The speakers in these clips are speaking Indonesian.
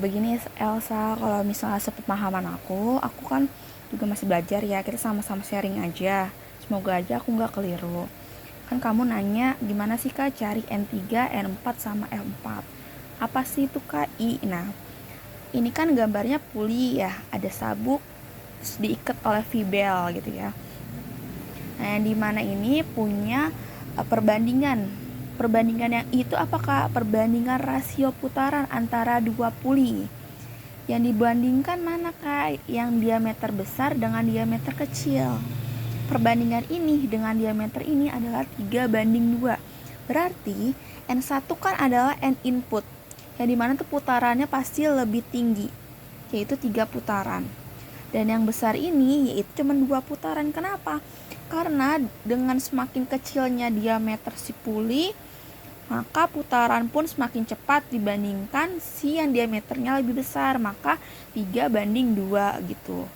Begini Elsa, kalau misalnya sepemahaman aku kan juga masih belajar ya, kita sama-sama sharing aja. Semoga aja aku nggak keliru. Kan kamu nanya gimana sih kak cari N3, N4 sama L4. Apa sih itu kak I? Nah, ini kan gambarnya puli ya, ada sabuk terus diikat oleh fibel gitu ya. Nah, yang dimana ini punya perbandingan. Perbandingan yang itu apakah perbandingan rasio putaran antara dua puli? Yang dibandingkan mana kak? Yang diameter besar dengan diameter kecil. Perbandingan ini dengan diameter ini adalah 3:2. Berarti N1 kan adalah N input. Yang dimana tuh putarannya pasti lebih tinggi, yaitu 3 putaran. Dan yang besar ini yaitu cuma 2 putaran. Kenapa? Karena dengan semakin kecilnya diameter si puli, maka putaran pun semakin cepat dibandingkan si yang diameternya lebih besar, maka 3:2 gitu.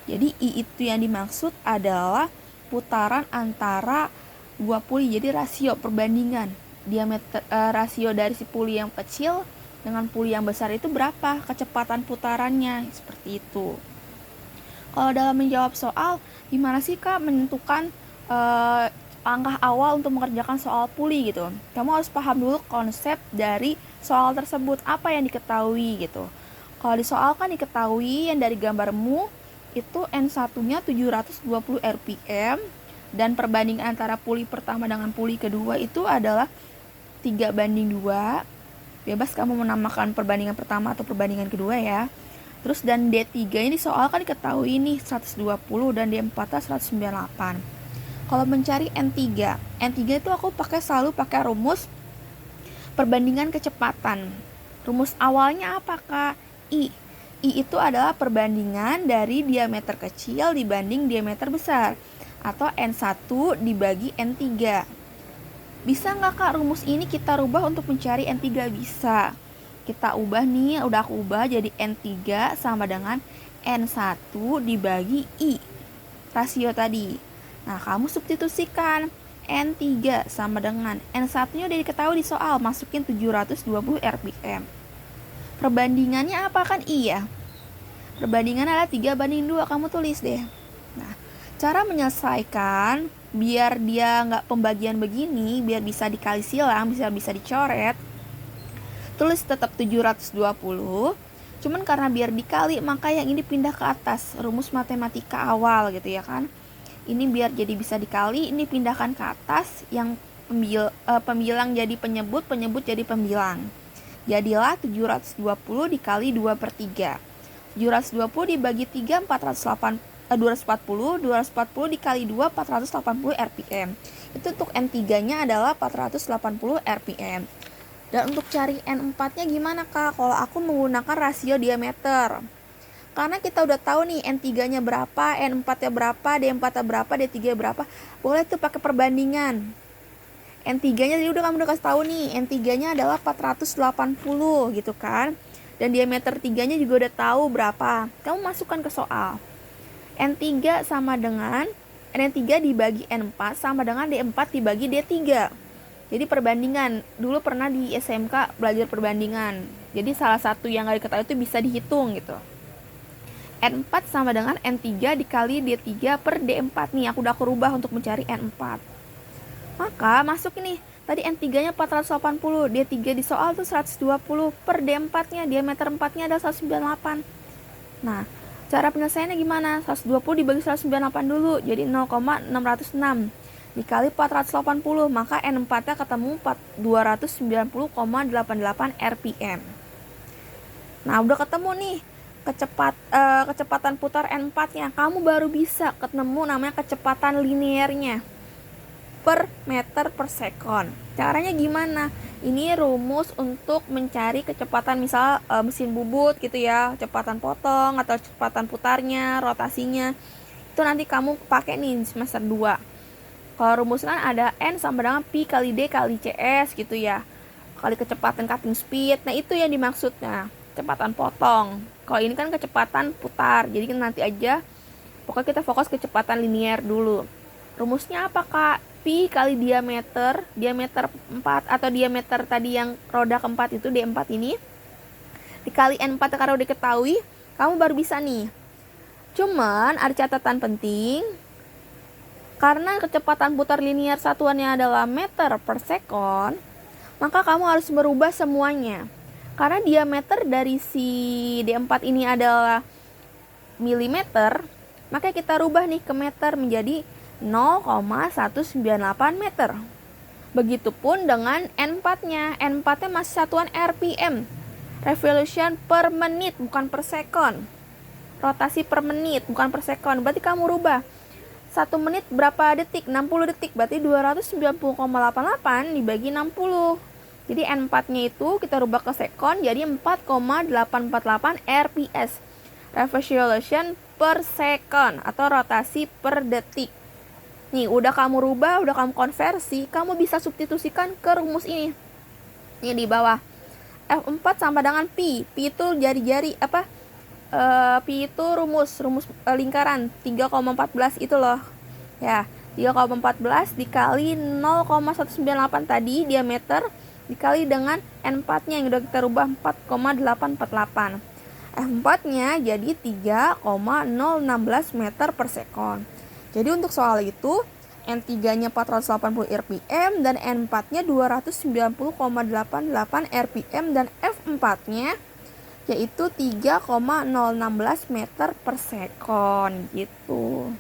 Jadi I itu yang dimaksud adalah putaran antara dua puli, jadi rasio perbandingan diameter rasio dari si puli yang kecil dengan puli yang besar itu berapa kecepatan putarannya, seperti itu. Kalau dalam menjawab soal, gimana sih kak menentukan langkah awal untuk mengerjakan soal puli gitu? Kamu harus paham dulu konsep dari soal tersebut, apa yang diketahui gitu. Kalau di soal kan diketahui yang dari gambarmu itu N1-nya 720 rpm dan perbandingan antara puli pertama dengan puli kedua itu adalah 3:2. Bebas kamu menamakan perbandingan pertama atau perbandingan kedua ya. Terus dan D3 ini soal kan diketahui nih 120 dan D4 198. Kalau mencari N3 itu aku selalu pakai rumus perbandingan kecepatan. Rumus awalnya apa kak? I itu adalah perbandingan dari diameter kecil dibanding diameter besar, atau N1 dibagi N3. Bisa nggak kak rumus ini kita rubah untuk mencari N3? Bisa. Kita ubah nih, udah aku ubah jadi N3 sama dengan N1 dibagi I, rasio tadi. Nah, kamu substitusikan N3 sama dengan N1-nya udah diketahui di soal, masukin 720 rpm. Perbandingannya apa kan I ya? Perbandingan adalah 3:2, kamu tulis deh. Nah, cara menyelesaikan biar dia nggak pembagian begini, biar bisa dikali silang, bisa dicoret, tulis tetap 720, cuman karena biar dikali maka yang ini pindah ke atas, rumus matematika awal gitu ya kan. Ini biar jadi bisa dikali, ini pindahkan ke atas, yang pembilang jadi penyebut jadi pembilang. Jadilah 720 dikali 2/3. 720 dibagi 3 240 dikali 2 480 rpm. Itu untuk N3 nya adalah 480 rpm. Dan untuk cari N4 nya gimana kak? Kalau aku menggunakan rasio diameter, karena kita udah tahu nih N3 nya berapa, N4 nya berapa, D4 nya berapa, D3 nya berapa, boleh tuh pakai perbandingan. N3 nya jadi kamu udah kasih tahu nih, N3 nya adalah 480 gitu kan, dan diameter 3 nya juga udah tahu berapa, kamu masukkan ke soal. N3 sama dengan N3 dibagi N4 sama dengan D4 dibagi D3. Jadi perbandingan, dulu pernah di SMK belajar perbandingan, jadi salah satu yang gak diketahui itu bisa dihitung gitu. N4 sama dengan N3 dikali D3 per D4 nih, aku udah rubah untuk mencari N4. Maka masuk nih, tadi N3 nya 480, D3 di soal tuh 120, per D4 nya diameter 4 nya adalah 198. Nah, cara penyelesaiannya gimana? 120 dibagi 198 dulu, jadi 0,606 dikali 480, maka N4 nya ketemu 290,88 rpm. Nah, udah ketemu nih kecepatan putar N4 nya, kamu baru bisa ketemu namanya kecepatan linearnya per meter per sekon. Caranya gimana? Ini rumus untuk mencari kecepatan misal mesin bubut gitu ya, kecepatan potong atau kecepatan putarnya, rotasinya. Itu nanti kamu pakai nih semester 2. Kalau rumus kan ada N sama dengan Pi kali D kali CS gitu ya, kali kecepatan cutting speed. Nah, itu yang dimaksudnya kecepatan potong. Kalau ini kan kecepatan putar, jadi nanti aja pokoknya kita fokus kecepatan linear dulu. Rumusnya apa kak? Pi kali diameter 4 atau diameter tadi yang roda keempat itu D4 ini, dikali N4 karena udah diketahui, kamu baru bisa nih. Cuman ada catatan penting, karena kecepatan putar linear satuannya adalah meter per second, maka kamu harus merubah semuanya. Karena diameter dari si D4 ini adalah milimeter, maka kita rubah nih ke meter menjadi 0,198 meter. Begitupun dengan N4-nya. N4-nya masih satuan RPM, revolution per menit, bukan per second. Rotasi per menit, bukan per second. Berarti kamu rubah 1 menit berapa detik? 60 detik. Berarti 290,88 dibagi 60. Jadi N4-nya itu kita rubah ke second jadi 4,848 RPS. Revolution per second atau rotasi per detik. Nih, udah kamu rubah, udah kamu konversi, kamu bisa substitusikan ke rumus ini. Nih di bawah. F4 sama dengan Pi. Pi itu jari-jari apa? Pi itu rumus lingkaran 3,14 itu loh. Ya, 3,14 dikali 0,198 tadi diameter dikali dengan N4-nya yang udah kita rubah 4,848. F4-nya jadi 3,016 meter per second. Jadi untuk soal itu N3-nya 480 rpm dan N4-nya 290,88 rpm dan F4-nya yaitu 3,016 meter per second gitu.